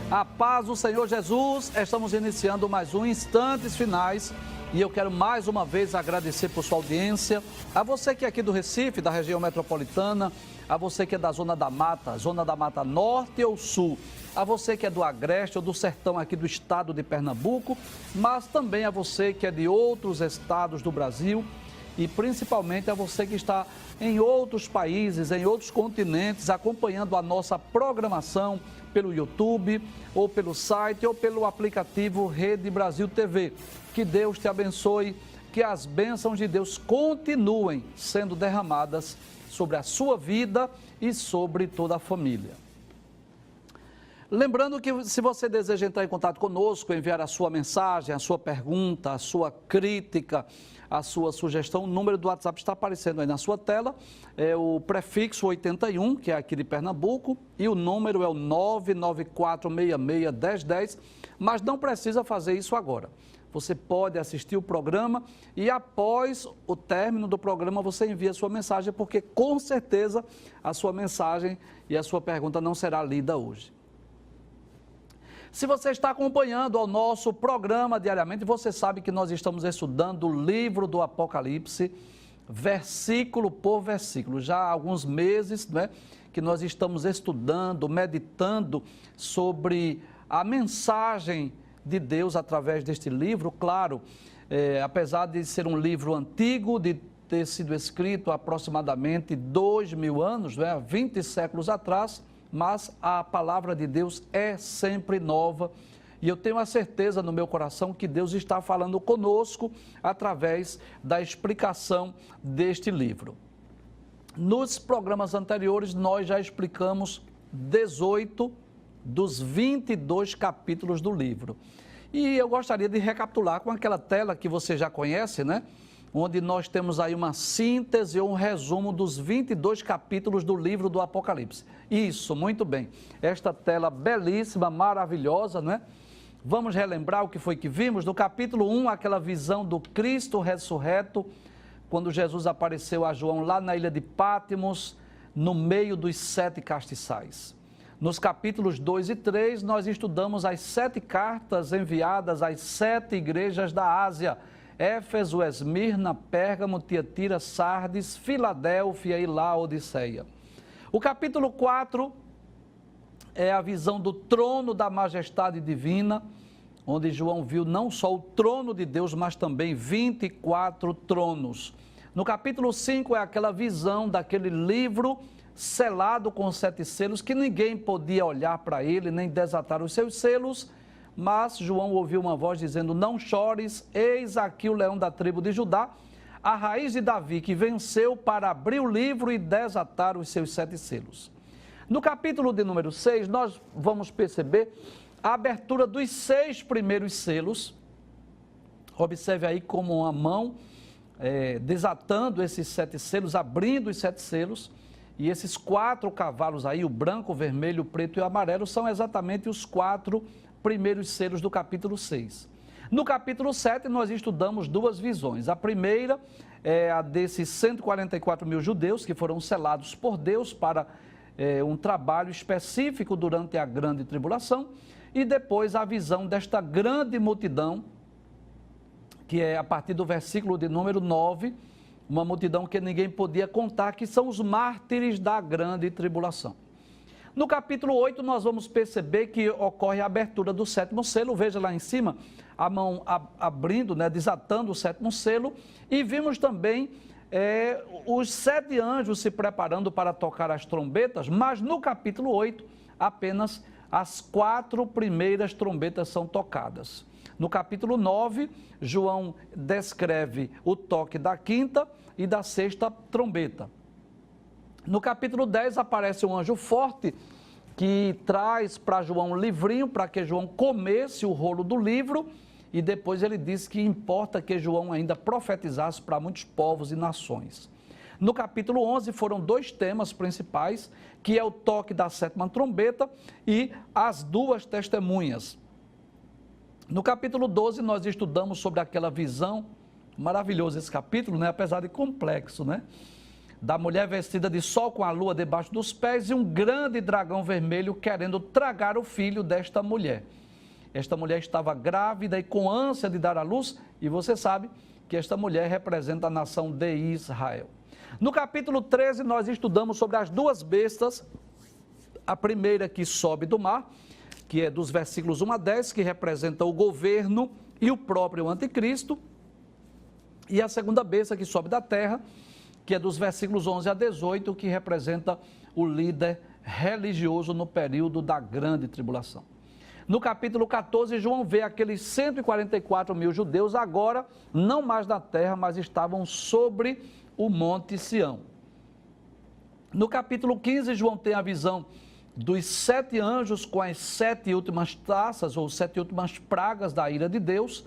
A paz do Senhor Jesus, estamos iniciando mais um Instantes Finais e eu quero mais uma vez agradecer por sua audiência, a você que é aqui do Recife, da região metropolitana, a você que é da Zona da Mata Norte ou Sul, a você que é do Agreste ou do Sertão aqui do estado de Pernambuco, mas também a você que é de outros estados do Brasil e principalmente a você que está em outros países, em outros continentes, acompanhando a nossa programação pelo YouTube, ou pelo site, ou pelo aplicativo Rede Brasil TV. Que Deus te abençoe, que as bênçãos de Deus continuem sendo derramadas sobre a sua vida e sobre toda a família. Lembrando que se você deseja entrar em contato conosco, enviar a sua mensagem, a sua pergunta, a sua crítica, a sua sugestão, o número do WhatsApp está aparecendo aí na sua tela, é o prefixo 81, que é aqui de Pernambuco, e o número é o 994661010, mas não precisa fazer isso agora. Você pode assistir o programa e após o término do programa você envia a sua mensagem, porque com certeza a sua mensagem e a sua pergunta não será lida hoje. Se você está acompanhando o nosso programa diariamente, você sabe que nós estamos estudando o livro do Apocalipse, versículo por versículo. Já há alguns meses, né, que nós estamos estudando, meditando sobre a mensagem de Deus através deste livro. Claro, apesar de ser um livro antigo, de ter sido escrito há aproximadamente 2000 anos, né, 20 séculos atrás, mas a palavra de Deus é sempre nova e eu tenho a certeza no meu coração que Deus está falando conosco através da explicação deste livro. Nos programas anteriores nós já explicamos 18 dos 22 capítulos do livro e eu gostaria de recapitular com aquela tela que você já conhece, né? Onde nós temos aí uma síntese ou um resumo dos 22 capítulos do livro do Apocalipse. Isso, muito bem. Esta tela belíssima, maravilhosa, não é? Vamos relembrar o que foi que vimos. No capítulo 1, aquela visão do Cristo ressurreto, quando Jesus apareceu a João lá na ilha de Patmos, no meio dos 7 castiçais. Nos capítulos 2 e 3, nós estudamos as 7 cartas enviadas às 7 igrejas da Ásia, Éfeso, Esmirna, Pérgamo, Tiatira, Sardes, Filadélfia e Laodiceia. O capítulo 4 é a visão do trono da majestade divina, onde João viu não só o trono de Deus, mas também 24 tronos. No capítulo 5 é aquela visão daquele livro selado com 7 selos, que ninguém podia olhar para ele, nem desatar os seus selos, mas João ouviu uma voz dizendo: não chores, eis aqui o leão da tribo de Judá, a raiz de Davi, que venceu para abrir o livro e desatar os seus 7 selos. No capítulo de número 6, nós vamos perceber a abertura dos 6 primeiros selos. Observe aí como uma mão desatando esses 7 selos, abrindo os 7 selos, e esses 4 cavalos aí, o branco, o vermelho, o preto e o amarelo, são exatamente os 4 primeiros selos do capítulo 6. No capítulo 7, nós estudamos 2 visões. A primeira é a desses 144 mil judeus que foram selados por Deus para um trabalho específico durante a grande tribulação. E depois a visão desta grande multidão, que é a partir do versículo de número 9, uma multidão que ninguém podia contar, que são os mártires da grande tribulação. No capítulo 8, nós vamos perceber que ocorre a abertura do 7º selo. Veja lá em cima, a mão abrindo, né, desatando o 7º selo. E vimos também os 7 anjos se preparando para tocar as trombetas. Mas no capítulo 8, apenas as 4 primeiras trombetas são tocadas. No capítulo 9, João descreve o toque da 5ª e da 6ª trombeta. No capítulo 10 aparece um anjo forte que traz para João um livrinho para que João comesse o rolo do livro e depois ele diz que importa que João ainda profetizasse para muitos povos e nações. No capítulo 11 foram 2 temas principais, que é o toque da 7ª trombeta e as 2 testemunhas. No capítulo 12 nós estudamos sobre aquela visão, maravilhoso esse capítulo, né? Apesar de complexo, né? da mulher vestida de sol com a lua debaixo dos pés e um grande dragão vermelho querendo tragar o filho desta mulher. Esta mulher estava grávida e com ânsia de dar à luz, e você sabe que esta mulher representa a nação de Israel. No capítulo 13, nós estudamos sobre as duas bestas, a primeira que sobe do mar, que é dos versículos 1 a 10, que representa o governo e o próprio anticristo, e a segunda besta que sobe da terra, que é dos versículos 11 a 18, que representa o líder religioso no período da grande tribulação. No capítulo 14, João vê aqueles 144 mil judeus agora, não mais na terra, mas estavam sobre o monte Sião. No capítulo 15, João tem a visão dos 7 anjos com as 7 últimas taças, ou 7 últimas pragas da ira de Deus,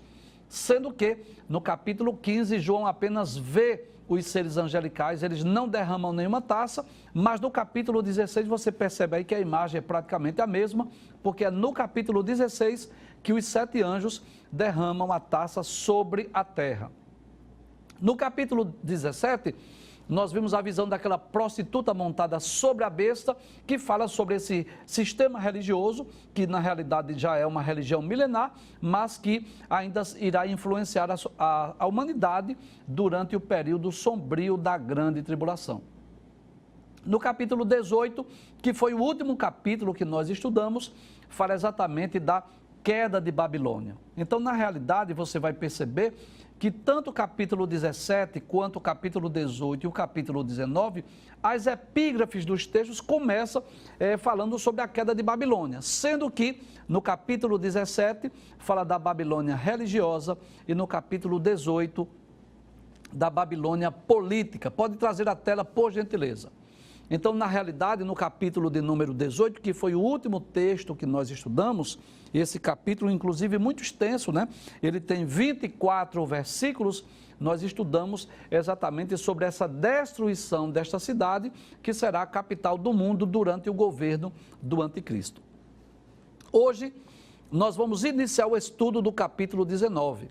sendo que no capítulo 15, João apenas vê os seres angelicais, eles não derramam nenhuma taça, mas no capítulo 16 você percebe aí que a imagem é praticamente a mesma, porque é no capítulo 16 que os 7 anjos derramam a taça sobre a terra. No capítulo 17, nós vimos a visão daquela prostituta montada sobre a besta, que fala sobre esse sistema religioso, que na realidade já é uma religião milenar, mas que ainda irá influenciar a humanidade durante o período sombrio da grande tribulação. No capítulo 18, que foi o último capítulo que nós estudamos, fala exatamente da queda de Babilônia. Então, na realidade, você vai perceber que tanto o capítulo 17, quanto o capítulo 18 e o capítulo 19, as epígrafes dos textos começam falando sobre a queda de Babilônia, sendo que no capítulo 17 fala da Babilônia religiosa e no capítulo 18 da Babilônia política. Pode trazer a tela, por gentileza. Então, na realidade, no capítulo de número 18, que foi o último texto que nós estudamos, esse capítulo, inclusive, muito extenso, né? Ele tem 24 versículos, nós estudamos exatamente sobre essa destruição desta cidade, que será a capital do mundo durante o governo do anticristo. Hoje, nós vamos iniciar o estudo do capítulo 19.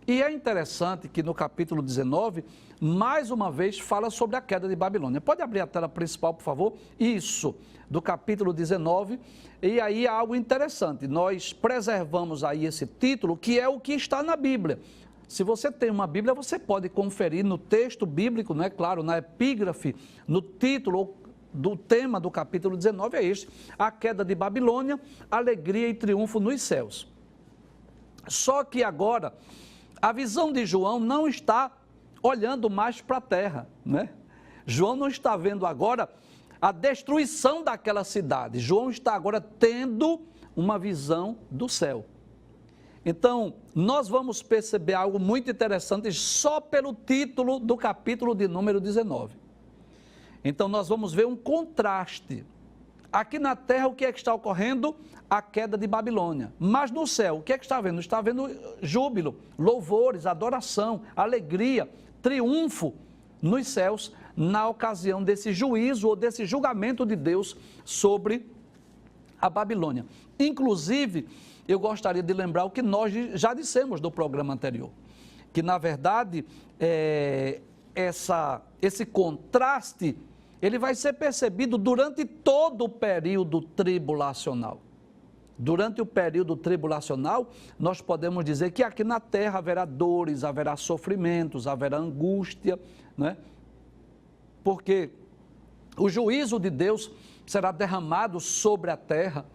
E é interessante que no capítulo 19, mais uma vez, fala sobre a queda de Babilônia. Pode abrir a tela principal, por favor? Isso, do capítulo 19. E aí há algo interessante. Nós preservamos aí esse título, que é o que está na Bíblia. Se você tem uma Bíblia, você pode conferir no texto bíblico, não é claro, na epígrafe, no título do tema do capítulo 19 é este: a queda de Babilônia, alegria e triunfo nos céus. Só que agora a visão de João não está olhando mais para a terra, né? João não está vendo agora a destruição daquela cidade. João está agora tendo uma visão do céu. Então, nós vamos perceber algo muito interessante só pelo título do capítulo de número 19. Então, nós vamos ver um contraste. Aqui na terra, o que é que está ocorrendo? A queda de Babilônia. Mas no céu, o que é que está vendo? Está vendo júbilo, louvores, adoração, alegria, triunfo nos céus na ocasião desse juízo ou desse julgamento de Deus sobre a Babilônia. Inclusive, eu gostaria de lembrar o que nós já dissemos no programa anterior, que na verdade esse contraste ele vai ser percebido durante todo o período tribulacional. Durante o período tribulacional, nós podemos dizer que aqui na terra haverá dores, haverá sofrimentos, haverá angústia, né? Porque o juízo de Deus será derramado sobre a terra,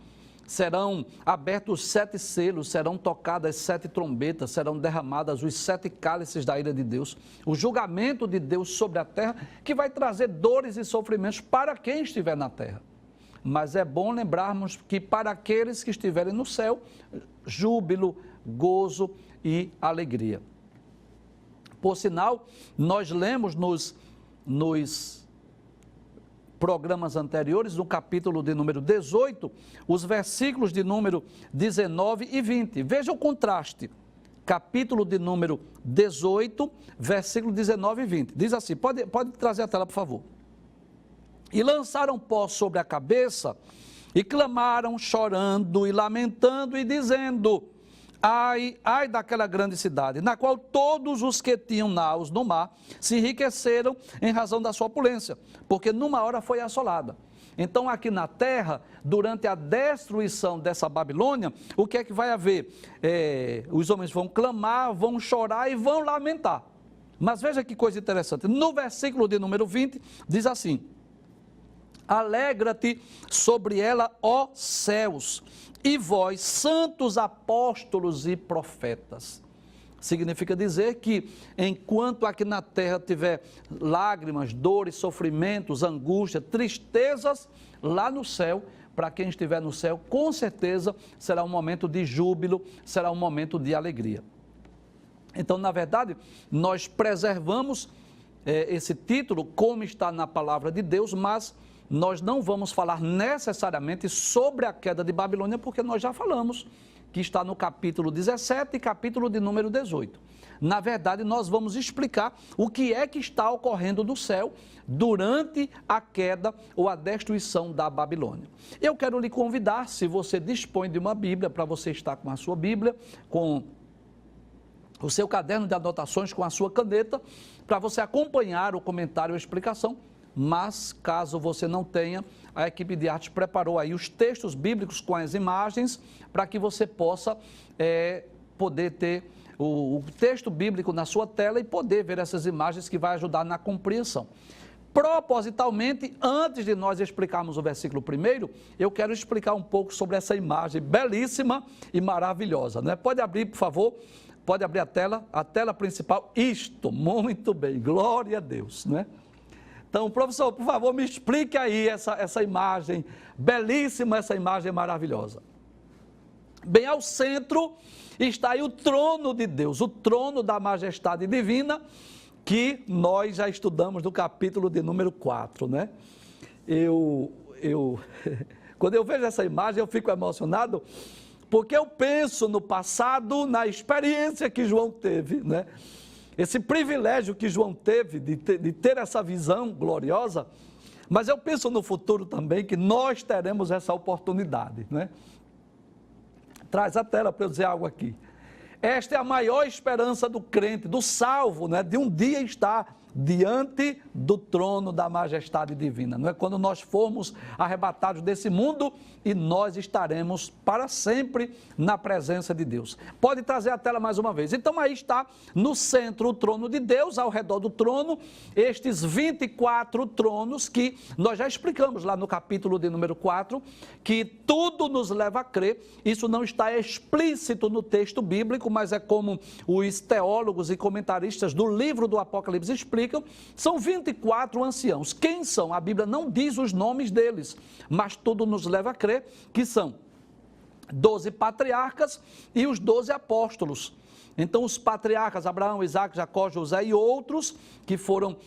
serão abertos 7 selos, serão tocadas 7 trombetas, serão derramadas os 7 cálices da ira de Deus. O julgamento de Deus sobre a terra, que vai trazer dores e sofrimentos para quem estiver na terra. Mas é bom lembrarmos que para aqueles que estiverem no céu, júbilo, gozo e alegria. Por sinal, nós lemos nos programas anteriores, no capítulo de número 18, os versículos de número 19 e 20. Veja o contraste. Capítulo de número 18, versículo 19 e 20. Diz assim, pode trazer a tela, por favor. E lançaram pó sobre a cabeça, e clamaram, chorando e lamentando, e dizendo: Ai, ai daquela grande cidade, na qual todos os que tinham naus no mar se enriqueceram em razão da sua opulência, porque numa hora foi assolada. Então, aqui na terra, durante a destruição dessa Babilônia, o que é que vai haver? Os homens vão clamar, vão chorar e vão lamentar. Mas veja que coisa interessante. No versículo de número 20, diz assim: alegra-te sobre ela, ó céus, e vós, santos apóstolos e profetas. Significa dizer que, enquanto aqui na terra tiver lágrimas, dores, sofrimentos, angústia, tristezas, lá no céu, para quem estiver no céu, com certeza será um momento de júbilo, será um momento de alegria. Então, na verdade, nós preservamos esse título, como está na palavra de Deus, mas nós não vamos falar necessariamente sobre a queda de Babilônia, porque nós já falamos que está no capítulo 17 e capítulo de número 18. Na verdade, nós vamos explicar o que é que está ocorrendo no céu durante a queda ou a destruição da Babilônia. Eu quero lhe convidar, se você dispõe de uma Bíblia, para você estar com a sua Bíblia, com o seu caderno de anotações, com a sua caneta, para você acompanhar o comentário ou a explicação. Mas, caso você não tenha, a equipe de arte preparou aí os textos bíblicos com as imagens, para que você possa poder ter o texto bíblico na sua tela e poder ver essas imagens, que vai ajudar na compreensão. Propositalmente, antes de nós explicarmos o versículo primeiro, eu quero explicar um pouco sobre essa imagem belíssima e maravilhosa, né? Pode abrir, por favor, pode abrir a tela principal. Isto, muito bem, glória a Deus, né? Então, professor, por favor, me explique aí essa imagem, belíssima, essa imagem maravilhosa. Bem, ao centro está aí o trono de Deus, o trono da majestade divina, que nós já estudamos no capítulo de número 4, né? Quando eu vejo essa imagem, eu fico emocionado, porque eu penso no passado, na experiência que João teve, né? Esse privilégio que João teve de ter essa visão gloriosa, mas eu penso no futuro também que nós teremos essa oportunidade, né? Traz a tela para eu dizer algo aqui. Esta é a maior esperança do crente, do salvo, né? De um dia estar diante do trono da majestade divina, não é? Quando nós formos arrebatados desse mundo e nós estaremos para sempre na presença de Deus. Pode trazer a tela mais uma vez. Então aí está no centro o trono de Deus, ao redor do trono, estes 24 tronos que nós já explicamos lá no capítulo de número 4, que tudo nos leva a crer. Isso não está explícito no texto bíblico, mas é como os teólogos e comentaristas do livro do Apocalipse explicam. São 24 anciãos. Quem são? A Bíblia não diz os nomes deles, mas tudo nos leva a crer que são 12 patriarcas e os 12 apóstolos. Então, os patriarcas, Abraão, Isaac, Jacó, José e outros, que foram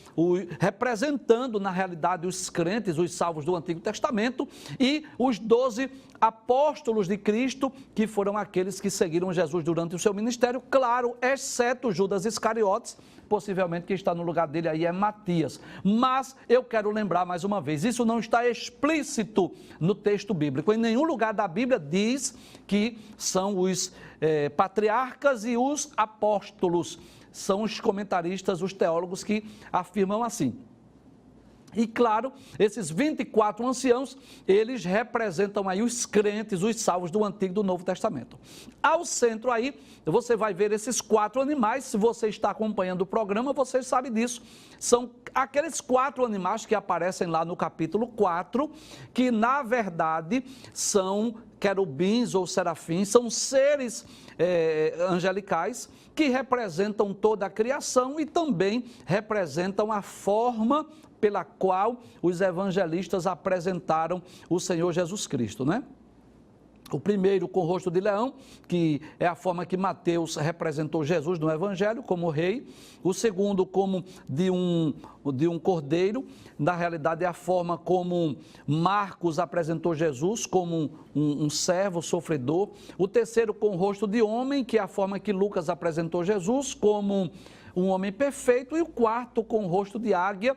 representando, na realidade, os crentes, os salvos do Antigo Testamento, e os 12 apóstolos de Cristo, que foram aqueles que seguiram Jesus durante o seu ministério, claro, exceto Judas Iscariotes, possivelmente quem está no lugar dele aí é Matias. Mas eu quero lembrar mais uma vez, isso não está explícito no texto bíblico. Em nenhum lugar da Bíblia diz que são os patriarcas e os apóstolos. São os comentaristas, os teólogos que afirmam assim. E claro, esses 24 anciãos, eles representam aí os crentes, os salvos do Antigo e do Novo Testamento. Ao centro aí, você vai ver esses 4 animais. Se você está acompanhando o programa, você sabe disso. São aqueles 4 animais que aparecem lá no capítulo 4, que na verdade são querubins ou serafins, são seres angelicais que representam toda a criação e também representam a forma pela qual os evangelistas apresentaram o Senhor Jesus Cristo, né? O primeiro com o rosto de leão, que é a forma que Mateus representou Jesus no Evangelho como rei. O segundo como de um cordeiro, na realidade é a forma como Marcos apresentou Jesus, como um servo sofredor. O terceiro com o rosto de homem, que é a forma que Lucas apresentou Jesus, como um homem perfeito. E o quarto com o rosto de águia,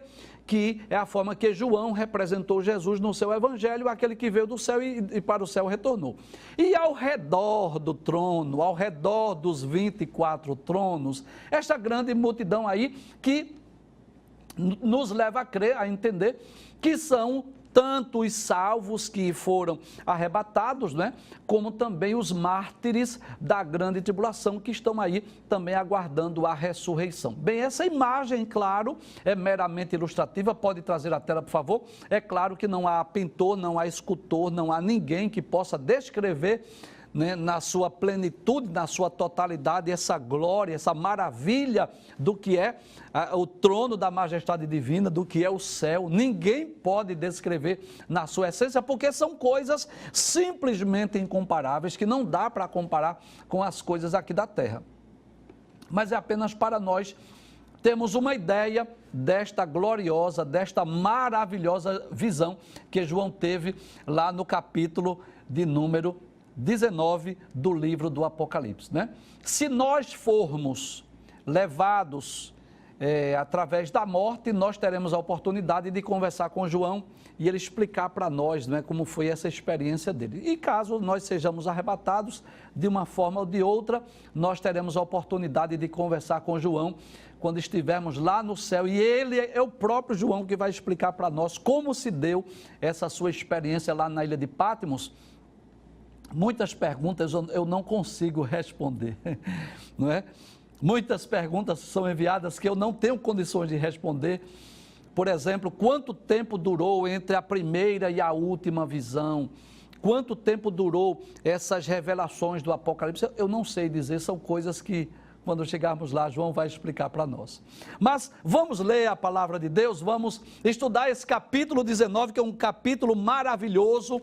que é a forma que João representou Jesus no seu evangelho, aquele que veio do céu e para o céu retornou. E ao redor do trono, ao redor dos 24 tronos, esta grande multidão aí que nos leva a crer, a entender que são tanto os salvos que foram arrebatados, né, como também os mártires da grande tribulação que estão aí também aguardando a ressurreição. Bem, essa imagem, claro, é meramente ilustrativa, pode trazer a tela, por favor. É claro que não há pintor, não há escultor, não há ninguém que possa descrever, né, na sua plenitude, na sua totalidade, essa glória, essa maravilha do que é o trono da majestade divina, do que é o céu. Ninguém pode descrever na sua essência, porque são coisas simplesmente incomparáveis, que não dá para comparar com as coisas aqui da terra. Mas é apenas para nós termos uma ideia desta gloriosa, desta maravilhosa visão que João teve lá no capítulo de número 19 do livro do Apocalipse, né? Se nós formos levados através da morte, nós teremos a oportunidade de conversar com João e ele explicar para nós, né, como foi essa experiência dele. E caso nós sejamos arrebatados de uma forma ou de outra, nós teremos a oportunidade de conversar com João quando estivermos lá no céu, e ele é o próprio João que vai explicar para nós como se deu essa sua experiência lá na ilha de Patmos. Muitas perguntas eu não consigo responder, não é? Muitas perguntas são enviadas que eu não tenho condições de responder. Por exemplo, quanto tempo durou entre a primeira e a última visão? Quanto tempo durou essas revelações do Apocalipse? Eu não sei dizer, são coisas que, quando chegarmos lá, João vai explicar para nós. Mas vamos ler a palavra de Deus, vamos estudar esse capítulo 19, que é um capítulo maravilhoso,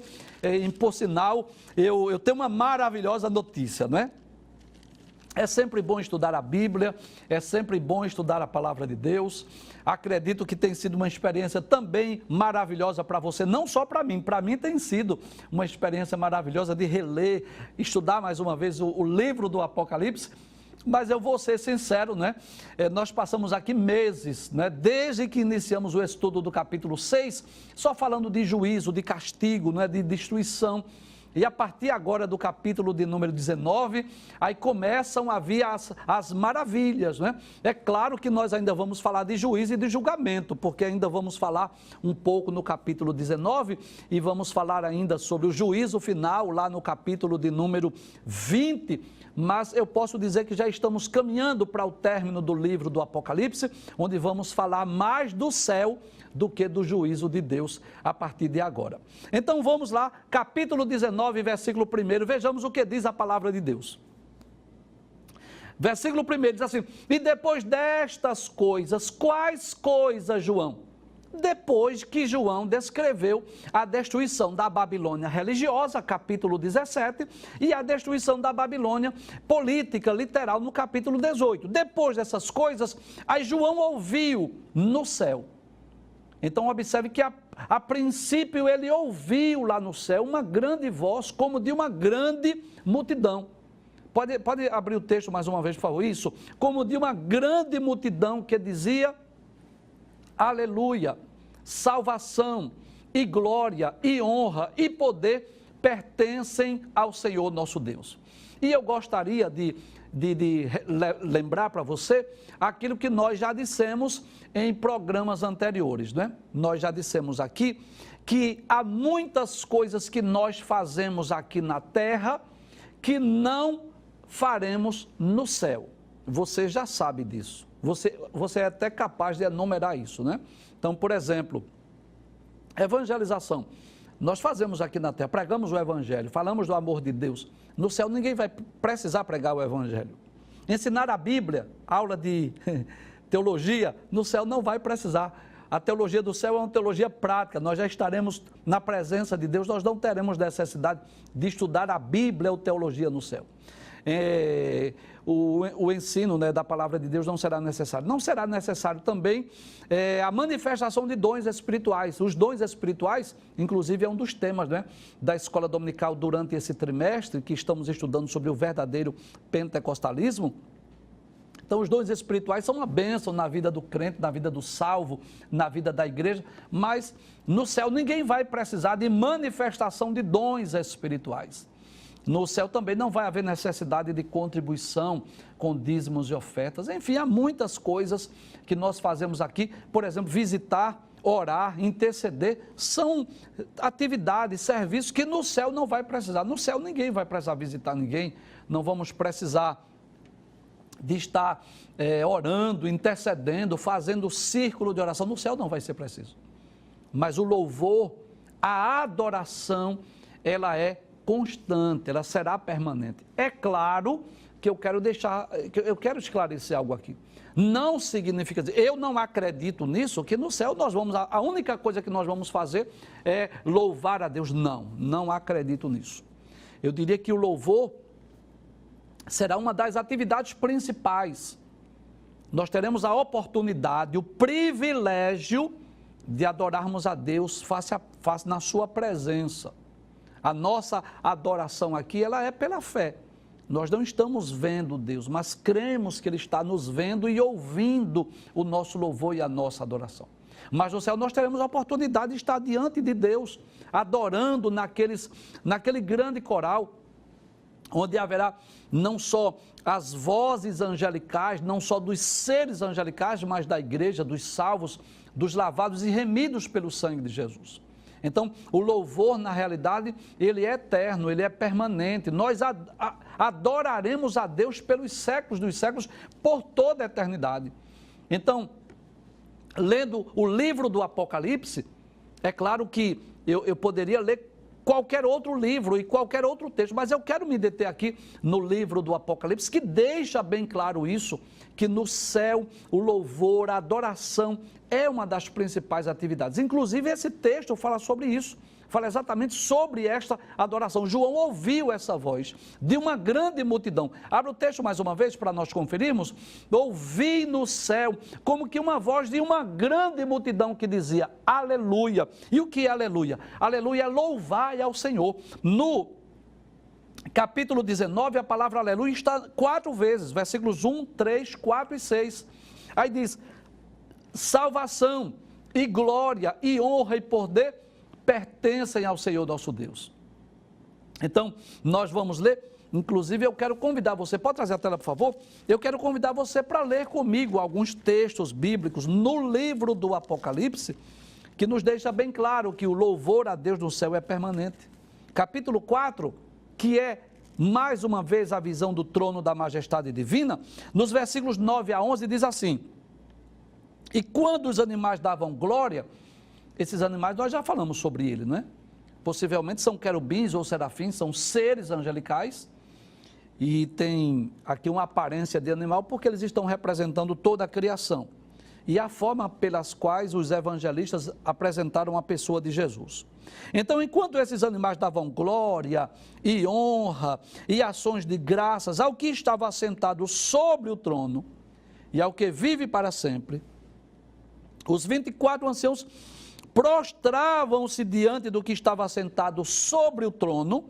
por sinal, eu tenho uma maravilhosa notícia, não é? É sempre bom estudar a Bíblia, é sempre bom estudar a palavra de Deus. Acredito que tem sido uma experiência também maravilhosa para você, não só para mim tem sido uma experiência maravilhosa de reler, estudar mais uma vez o livro do Apocalipse. Mas eu vou ser sincero, né? Nós passamos aqui meses, né? Desde que iniciamos o estudo do capítulo 6, só falando de juízo, de castigo, né? De destruição. E a partir agora do capítulo de número 19, aí começam a vir as maravilhas, né? É claro que nós ainda vamos falar de juízo e de julgamento, porque ainda vamos falar um pouco no capítulo 19 e vamos falar ainda sobre o juízo final lá no capítulo de número 20, mas eu posso dizer que já estamos caminhando para o término do livro do Apocalipse, onde vamos falar mais do céu do que do juízo de Deus a partir de agora. Então vamos lá, capítulo 19, versículo 1, vejamos o que diz a palavra de Deus. Versículo 1 diz assim: e depois destas coisas, quais coisas, João? Depois que João descreveu a destruição da Babilônia religiosa, capítulo 17, e a destruição da Babilônia política, literal, no capítulo 18. Depois dessas coisas, aí João ouviu no céu. Então observe que a princípio ele ouviu lá no céu uma grande voz, como de uma grande multidão. Pode abrir o texto mais uma vez, por favor, isso? Como de uma grande multidão que dizia: aleluia, salvação e glória e honra e poder pertencem ao Senhor nosso Deus. E eu gostaria de lembrar para você aquilo que nós já dissemos em programas anteriores, né? Nós já dissemos aqui que há muitas coisas que nós fazemos aqui na terra que faremos no céu. Você já sabe disso. Você é até capaz de enumerar isso, né? Então, por exemplo, evangelização. Nós fazemos aqui na terra, pregamos o evangelho, falamos do amor de Deus. No céu ninguém vai precisar pregar o evangelho. Ensinar a Bíblia, aula de teologia, no céu não vai precisar. A teologia do céu é uma teologia prática, nós já estaremos na presença de Deus, nós não teremos necessidade de estudar a Bíblia ou teologia no céu. O ensino, né, da palavra de Deus não será necessário. Não será necessário também a manifestação de dons espirituais. Os dons espirituais, inclusive, é um dos temas, né, da escola dominical durante esse trimestre, que estamos estudando sobre o verdadeiro pentecostalismo. Então, os dons espirituais são uma bênção na vida do crente, na vida do salvo, na vida da igreja, mas no céu ninguém vai precisar de manifestação de dons espirituais. No céu também não vai haver necessidade de contribuição com dízimos e ofertas. Enfim, há muitas coisas que nós fazemos aqui, por exemplo, visitar, orar, interceder, são atividades, serviços que no céu não vai precisar. No céu ninguém vai precisar visitar ninguém, não vamos precisar de estar orando, intercedendo, fazendo círculo de oração. No céu não vai ser preciso. Mas o louvor, a adoração, ela é constante, ela será permanente. É claro que eu quero esclarecer algo aqui. Não significa dizer, eu não acredito nisso, que no céu a única coisa que nós vamos fazer é louvar a Deus. Não acredito nisso. Eu diria que o louvor será uma das atividades principais. Nós teremos a oportunidade, o privilégio de adorarmos a Deus face a face na sua presença. A nossa adoração aqui, ela é pela fé. Nós não estamos vendo Deus, mas cremos que Ele está nos vendo e ouvindo o nosso louvor e a nossa adoração. Mas no céu nós teremos a oportunidade de estar diante de Deus, adorando naquele grande coral, onde haverá não só as vozes angelicais, não só dos seres angelicais, mas da igreja, dos salvos, dos lavados e remidos pelo sangue de Jesus. Então, o louvor, na realidade, ele é eterno, ele é permanente. Nós adoraremos a Deus pelos séculos dos séculos, por toda a eternidade. Então, lendo o livro do Apocalipse, é claro que eu poderia ler qualquer outro livro e qualquer outro texto, mas eu quero me deter aqui no livro do Apocalipse, que deixa bem claro isso, que no céu o louvor, a adoração é uma das principais atividades. Inclusive esse texto fala sobre isso, fala exatamente sobre esta adoração. João ouviu essa voz de uma grande multidão. Abre o texto mais uma vez para nós conferirmos. Ouvi no céu como que uma voz de uma grande multidão que dizia aleluia. E o que é aleluia? Aleluia é louvai ao Senhor. No capítulo 19, a palavra aleluia está 4 vezes, versículos 1, 3, 4 e 6. Aí diz, salvação e glória e honra e poder pertencem ao Senhor nosso Deus. Então, nós vamos ler, inclusive eu quero convidar você, pode trazer a tela por favor? Eu quero convidar você para ler comigo alguns textos bíblicos no livro do Apocalipse, que nos deixa bem claro que o louvor a Deus no céu é permanente. Capítulo 4, que é mais uma vez a visão do trono da majestade divina, nos versículos 9 a 11 diz assim, e quando os animais davam glória, esses animais nós já falamos sobre ele, não é? Possivelmente são querubins ou serafins, são seres angelicais e tem aqui uma aparência de animal porque eles estão representando toda a criação e a forma pelas quais os evangelistas apresentaram a pessoa de Jesus. Então, enquanto esses animais davam glória e honra e ações de graças ao que estava assentado sobre o trono e ao que vive para sempre, os 24 anciãos prostravam-se diante do que estava assentado sobre o trono,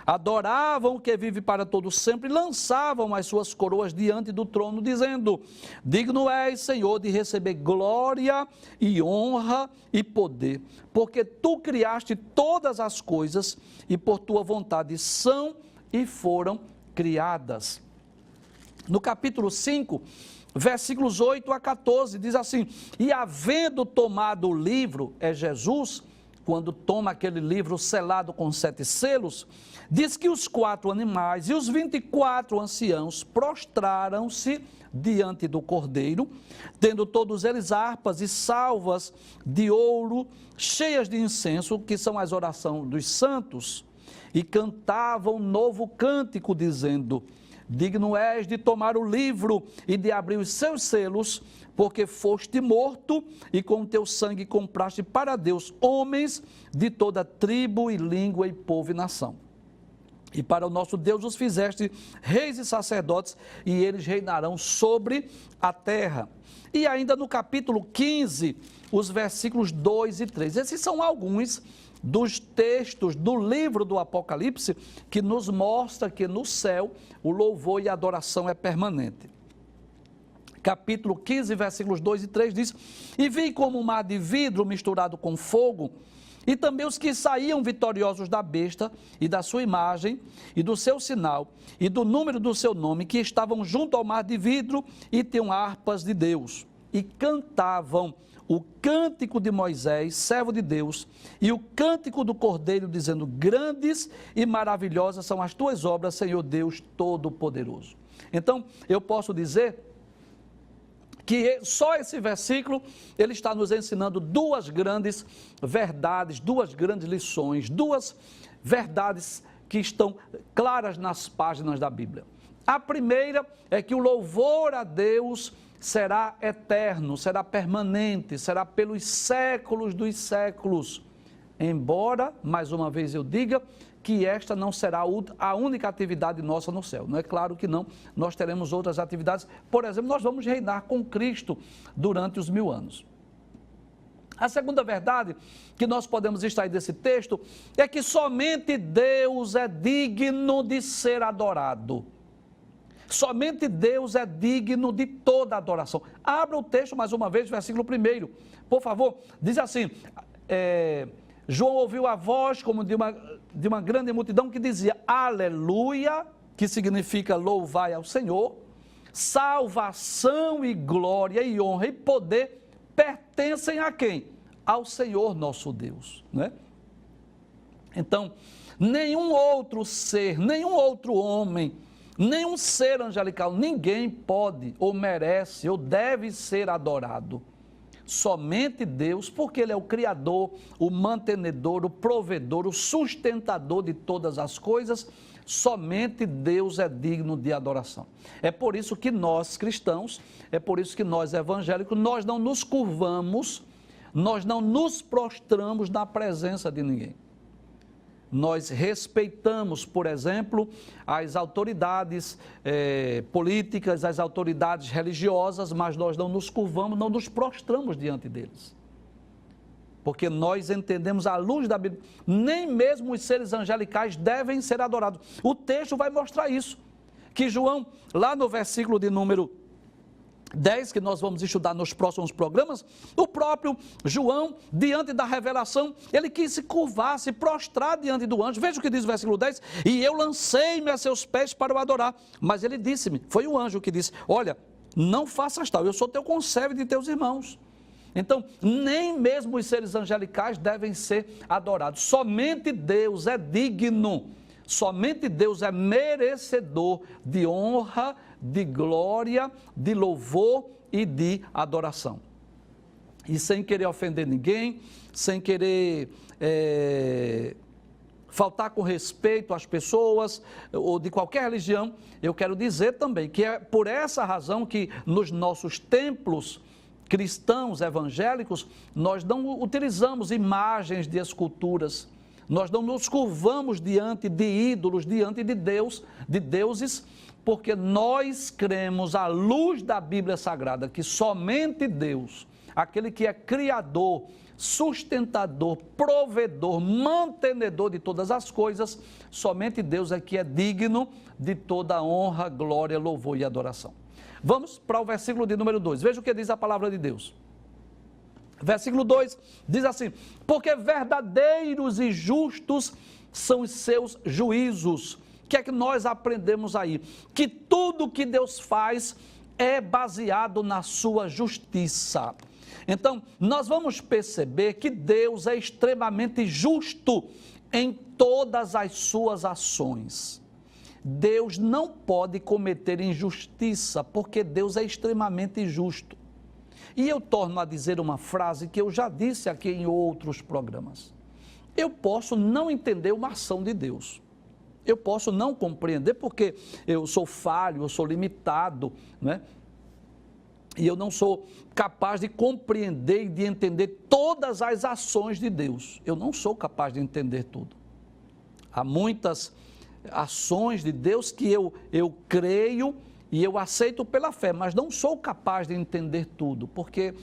adoravam o que vive para todo sempre, lançavam as suas coroas diante do trono, dizendo, digno és, Senhor, de receber glória e honra e poder, porque tu criaste todas as coisas e por tua vontade são e foram criadas. No capítulo 5, versículos 8 a 14, diz assim, e havendo tomado o livro, é Jesus, quando toma aquele livro selado com 7 selos, diz que os 4 animais e os 24 anciãos prostraram-se diante do Cordeiro, tendo todos eles harpas e salvas de ouro, cheias de incenso, que são as orações dos santos, e cantavam um novo cântico, dizendo, digno és de tomar o livro e de abrir os seus selos, porque foste morto e com teu sangue compraste para Deus homens de toda tribo e língua e povo e nação. E para o nosso Deus os fizeste reis e sacerdotes, e eles reinarão sobre a terra. E ainda no capítulo 15, os versículos 2 e 3. Esses são alguns dos textos do livro do Apocalipse que nos mostra que no céu o louvor e a adoração é permanente. capítulo 15, versículos 2 e 3 diz: e vi como um mar de vidro misturado com fogo, e também os que saíam vitoriosos da besta e da sua imagem e do seu sinal e do número do seu nome, que estavam junto ao mar de vidro e tinham harpas de Deus e cantavam o cântico de Moisés, servo de Deus, e o cântico do Cordeiro, dizendo: grandes e maravilhosas são as tuas obras, Senhor Deus Todo-Poderoso. Então, eu posso dizer que só esse versículo, ele está nos ensinando duas grandes verdades, duas grandes lições, duas verdades que estão claras nas páginas da Bíblia. A primeira é que o louvor a Deus será eterno, será permanente, será pelos séculos dos séculos. Embora, mais uma vez eu diga, que esta não será a única atividade nossa no céu. Não é claro que não, nós teremos outras atividades. Por exemplo, nós vamos reinar com Cristo durante os 1000 anos. A segunda verdade que nós podemos extrair desse texto é que somente Deus é digno de ser adorado. Somente Deus é digno de toda adoração. Abra o texto mais uma vez, versículo 1, por favor. Diz assim: João ouviu a voz como de uma grande multidão que dizia: aleluia, que significa louvai ao Senhor, salvação e glória e honra e poder pertencem a quem? Ao Senhor nosso Deus, né? Então, nenhum outro ser, nenhum outro homem, nenhum ser angelical, ninguém pode ou merece ou deve ser adorado. Somente Deus, porque Ele é o Criador, o mantenedor, o provedor, o sustentador de todas as coisas. Somente Deus é digno de adoração. É por isso que nós cristãos, é por isso que nós evangélicos, nós não nos curvamos, nós não nos prostramos na presença de ninguém. Nós respeitamos, por exemplo, as autoridades políticas, as autoridades religiosas, mas nós não nos curvamos, não nos prostramos diante deles. Porque nós entendemos à luz da Bíblia, nem mesmo os seres angelicais devem ser adorados. O texto vai mostrar isso, que João, lá no versículo de número 10, que nós vamos estudar nos próximos programas, o próprio João, diante da revelação, ele quis se curvar, se prostrar diante do anjo. Veja o que diz o versículo 10: e eu lancei-me a seus pés para o adorar, mas ele disse-me, foi o anjo que disse: olha, não faças tal, eu sou teu conservo de teus irmãos. Então, nem mesmo os seres angelicais devem ser adorados. Somente Deus é digno, somente Deus é merecedor de honra, de glória, de louvor e de adoração. E sem querer ofender ninguém, sem querer faltar com respeito às pessoas ou de qualquer religião, eu quero dizer também que é por essa razão que nos nossos templos cristãos evangélicos, nós não utilizamos imagens de esculturas, nós não nos curvamos diante de ídolos, diante de Deus, de deuses, porque nós cremos à luz da Bíblia Sagrada que somente Deus, aquele que é criador, sustentador, provedor, mantenedor de todas as coisas, somente Deus é que é digno de toda honra, glória, louvor e adoração. Vamos para o versículo de número 2, veja o que diz a palavra de Deus. Versículo 2 diz assim: porque verdadeiros e justos são os seus juízos. O que é que nós aprendemos aí? Que tudo que Deus faz é baseado na sua justiça. Então, nós vamos perceber que Deus é extremamente justo em todas as suas ações. Deus não pode cometer injustiça, porque Deus é extremamente justo. E eu torno a dizer uma frase que eu já disse aqui em outros programas. Eu posso não entender uma ação de Deus. Eu posso não compreender porque eu sou falho, eu sou limitado, né? E eu não sou capaz de compreender e de entender todas as ações de Deus. Eu não sou capaz de entender tudo. Há muitas ações de Deus que eu creio e eu aceito pela fé, mas não sou capaz de entender tudo, porque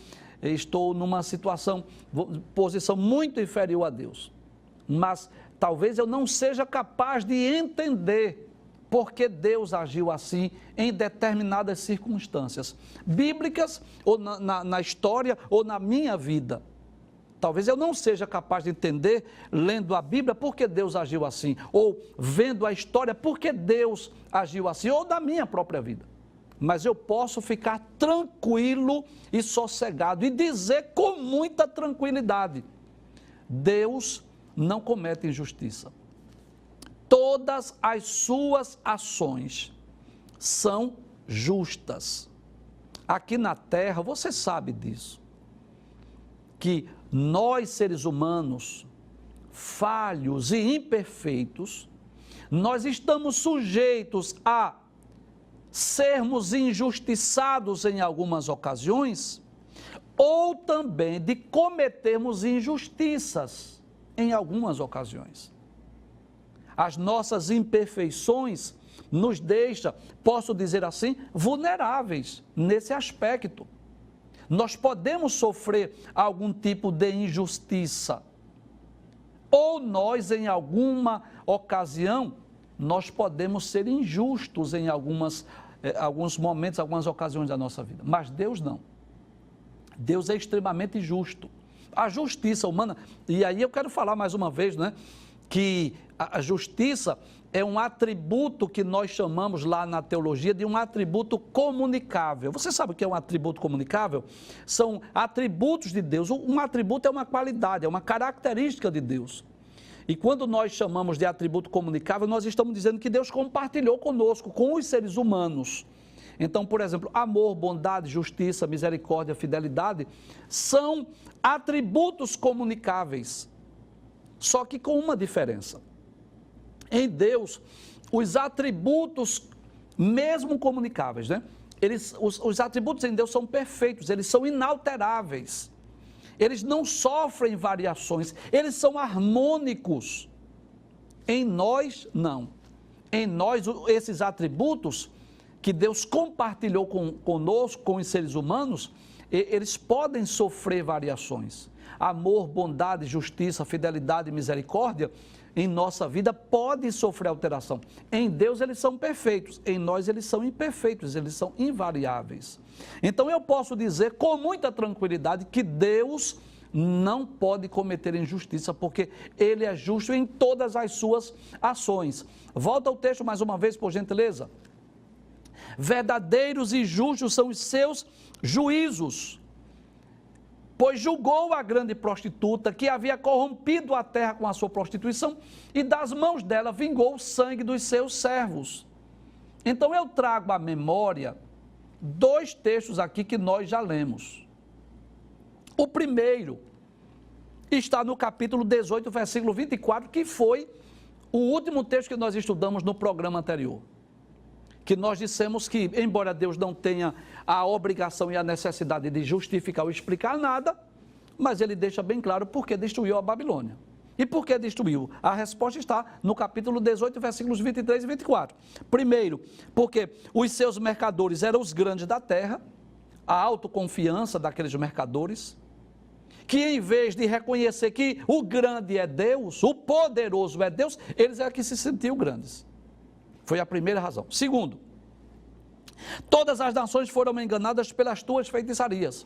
estou numa posição muito inferior a Deus. Mas talvez eu não seja capaz de entender porque Deus agiu assim em determinadas circunstâncias, bíblicas, ou na história, ou na minha vida. Talvez eu não seja capaz de entender, lendo a Bíblia, por que Deus agiu assim, ou vendo a história, por que Deus agiu assim, ou da minha própria vida. Mas eu posso ficar tranquilo e sossegado e dizer com muita tranquilidade: Deus não comete injustiça. Todas as suas ações são justas. Aqui na terra, você sabe disso, que nós, seres humanos, falhos e imperfeitos, nós estamos sujeitos a sermos injustiçados em algumas ocasiões, ou também de cometermos injustiças em algumas ocasiões. As nossas imperfeições nos deixam, posso dizer assim, vulneráveis nesse aspecto. Nós podemos sofrer algum tipo de injustiça, ou nós, em alguma ocasião, nós podemos ser injustos em alguns momentos, algumas ocasiões da nossa vida, mas Deus não. Deus é extremamente justo. A justiça humana, e aí eu quero falar mais uma vez, né, que a justiça é um atributo que nós chamamos lá na teologia de um atributo comunicável. Você sabe o que é um atributo comunicável? São atributos de Deus. Um atributo é uma qualidade, é uma característica de Deus. E quando nós chamamos de atributo comunicável, nós estamos dizendo que Deus compartilhou conosco, com os seres humanos. Então, por exemplo, amor, bondade, justiça, misericórdia, fidelidade, são atributos comunicáveis. Só que com uma diferença. Em Deus, os atributos, mesmo comunicáveis, né? Os atributos em Deus são perfeitos, eles são inalteráveis. Eles não sofrem variações, eles são harmônicos. Em nós, não. Em nós, esses atributos que Deus compartilhou conosco, com os seres humanos, eles podem sofrer variações. Amor, bondade, justiça, fidelidade e misericórdia, em nossa vida, pode sofrer alteração. Em Deus eles são perfeitos, em nós eles são imperfeitos, eles são invariáveis. Então eu posso dizer com muita tranquilidade que Deus não pode cometer injustiça, porque Ele é justo em todas as suas ações. Volta ao texto mais uma vez, por gentileza. Verdadeiros e justos são os seus juízos, pois julgou a grande prostituta que havia corrompido a terra com a sua prostituição, e das mãos dela vingou o sangue dos seus servos. Então eu trago à memória dois textos aqui que nós já lemos. O primeiro está no capítulo 18, versículo 24, que foi o último texto que nós estudamos no programa anterior. Que nós dissemos que, embora Deus não tenha a obrigação e a necessidade de justificar ou explicar nada, mas Ele deixa bem claro por que destruiu a Babilônia. E por que destruiu? A resposta está no capítulo 18, versículos 23 e 24. Primeiro, porque os seus mercadores eram os grandes da terra, a autoconfiança daqueles mercadores, que em vez de reconhecer que o grande é Deus, o poderoso é Deus, eles é que se sentiam grandes. Foi a primeira razão. Segundo, todas as nações foram enganadas pelas tuas feitiçarias.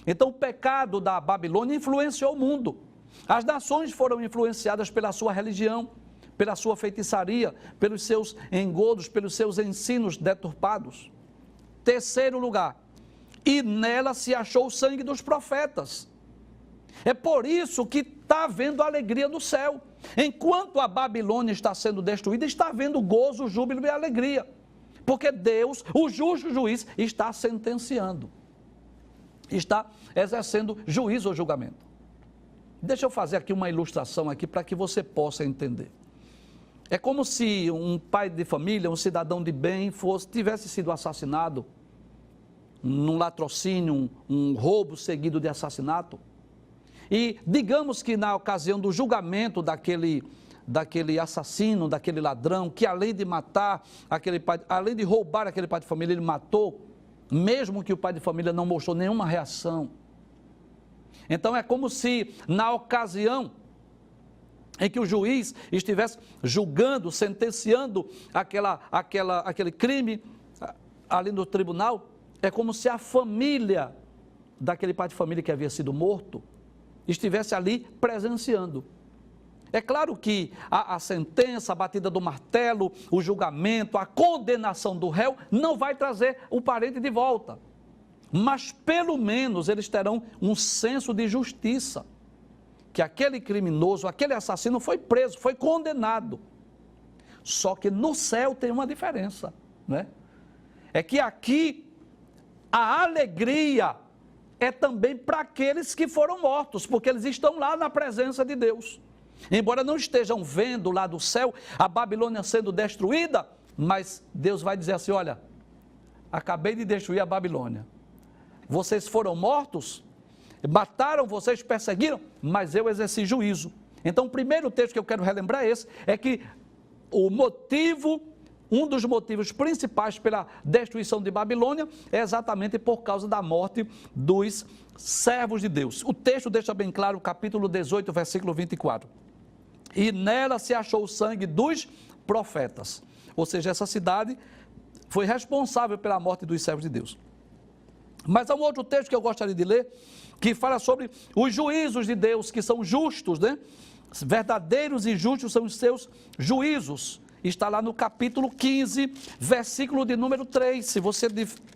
Então o pecado da Babilônia influenciou o mundo. As nações foram influenciadas pela sua religião, pela sua feitiçaria, pelos seus engodos, pelos seus ensinos deturpados. Terceiro lugar, e nela se achou o sangue dos profetas. É por isso que está havendo alegria no céu. Enquanto a Babilônia está sendo destruída, está havendo gozo, júbilo e alegria. Porque Deus, o justo juiz, está sentenciando. Está exercendo juízo ou julgamento. Deixa eu fazer aqui uma ilustração aqui para que você possa entender. É como se um pai de família, um cidadão de bem, tivesse sido assassinado num latrocínio, um roubo seguido de assassinato. E digamos que na ocasião do julgamento daquele assassino, daquele ladrão, que além de matar aquele pai, além de roubar aquele pai de família, ele matou, mesmo que o pai de família não mostrou nenhuma reação. Então é como se na ocasião em que o juiz estivesse julgando, sentenciando aquele crime ali no tribunal, é como se a família daquele pai de família que havia sido morto estivesse ali presenciando. É claro que a sentença, a batida do martelo, o julgamento, a condenação do réu não vai trazer o parente de volta, mas pelo menos eles terão um senso de justiça, que aquele criminoso, aquele assassino foi preso, foi condenado. Só que no céu tem uma diferença, né? É que aqui a alegria é também para aqueles que foram mortos, porque eles estão lá na presença de Deus. Embora não estejam vendo lá do céu a Babilônia sendo destruída, mas Deus vai dizer assim: olha, acabei de destruir a Babilônia. Vocês foram mortos, mataram vocês, perseguiram, mas eu exerci juízo. Então o primeiro texto que eu quero relembrar é esse, é que um dos motivos principais pela destruição de Babilônia é exatamente por causa da morte dos servos de Deus. O texto deixa bem claro, capítulo 18, versículo 24. E nela se achou o sangue dos profetas. Ou seja, essa cidade foi responsável pela morte dos servos de Deus. Mas há um outro texto que eu gostaria de ler, que fala sobre os juízos de Deus, que são justos, né? Verdadeiros e justos são os seus juízos. Está lá no capítulo 15, versículo de número 3. Se você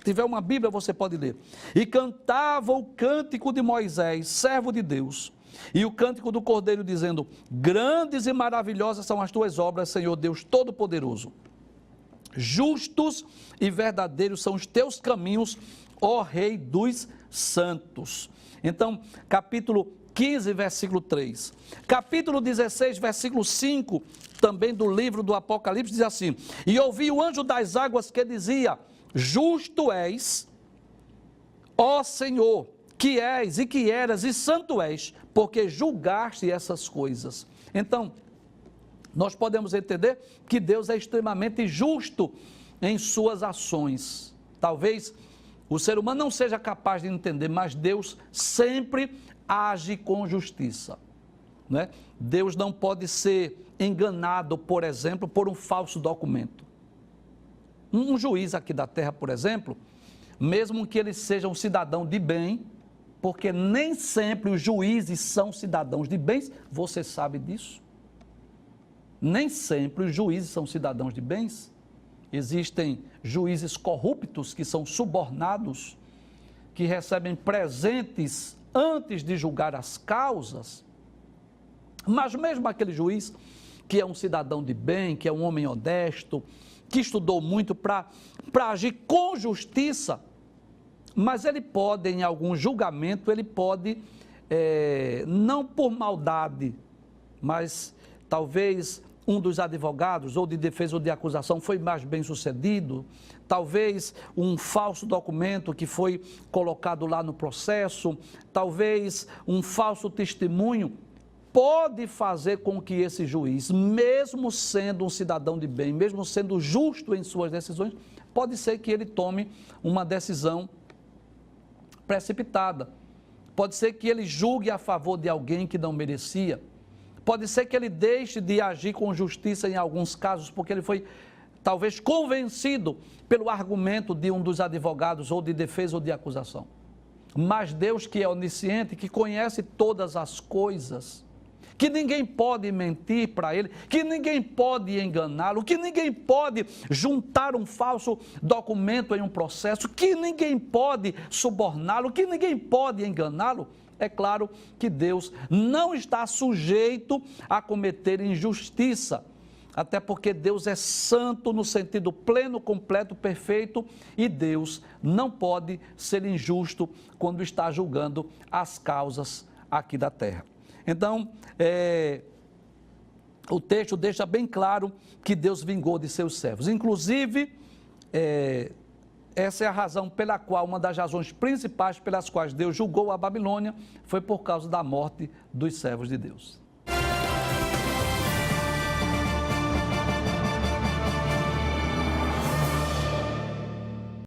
tiver uma Bíblia, você pode ler. E cantava o cântico de Moisés, servo de Deus, e o cântico do Cordeiro, dizendo: grandes e maravilhosas são as tuas obras, Senhor Deus Todo-Poderoso. Justos e verdadeiros são os teus caminhos, ó Rei dos santos. Então, capítulo 15, versículo 3. Capítulo 16, versículo 5, também do livro do Apocalipse, diz assim: e ouvi o anjo das águas que dizia: justo és, ó Senhor, que és e que eras e santo és, porque julgaste essas coisas. Então, nós podemos entender que Deus é extremamente justo em suas ações. Talvez o ser humano não seja capaz de entender, mas Deus sempre age com justiça, né? Deus não pode ser enganado, por exemplo, por um falso documento. Um juiz aqui da terra, por exemplo, mesmo que ele seja um cidadão de bem, porque nem sempre os juízes são cidadãos de bens, você sabe disso? Nem sempre os juízes são cidadãos de bens. Existem juízes corruptos que são subornados, que recebem presentes antes de julgar as causas. Mas mesmo aquele juiz que é um cidadão de bem, que é um homem honesto, que estudou muito para agir com justiça, mas ele pode, em algum julgamento, ele pode, não por maldade, mas talvez um dos advogados, ou de defesa ou de acusação, foi mais bem sucedido, talvez um falso documento que foi colocado lá no processo, talvez um falso testemunho, pode fazer com que esse juiz, mesmo sendo um cidadão de bem, mesmo sendo justo em suas decisões, pode ser que ele tome uma decisão precipitada, pode ser que ele julgue a favor de alguém que não merecia, pode ser que ele deixe de agir com justiça em alguns casos, porque ele foi talvez convencido pelo argumento de um dos advogados, ou de defesa ou de acusação. Mas Deus, que é onisciente, que conhece todas as coisas, que ninguém pode mentir para ele, que ninguém pode enganá-lo, que ninguém pode juntar um falso documento em um processo, que ninguém pode suborná-lo, que ninguém pode enganá-lo. É claro que Deus não está sujeito a cometer injustiça, até porque Deus é santo no sentido pleno, completo, perfeito, e Deus não pode ser injusto quando está julgando as causas aqui da terra. Então, o texto deixa bem claro que Deus vingou de seus servos. Inclusive, essa é a razão pela qual, uma das razões principais pelas quais Deus julgou a Babilônia, foi por causa da morte dos servos de Deus.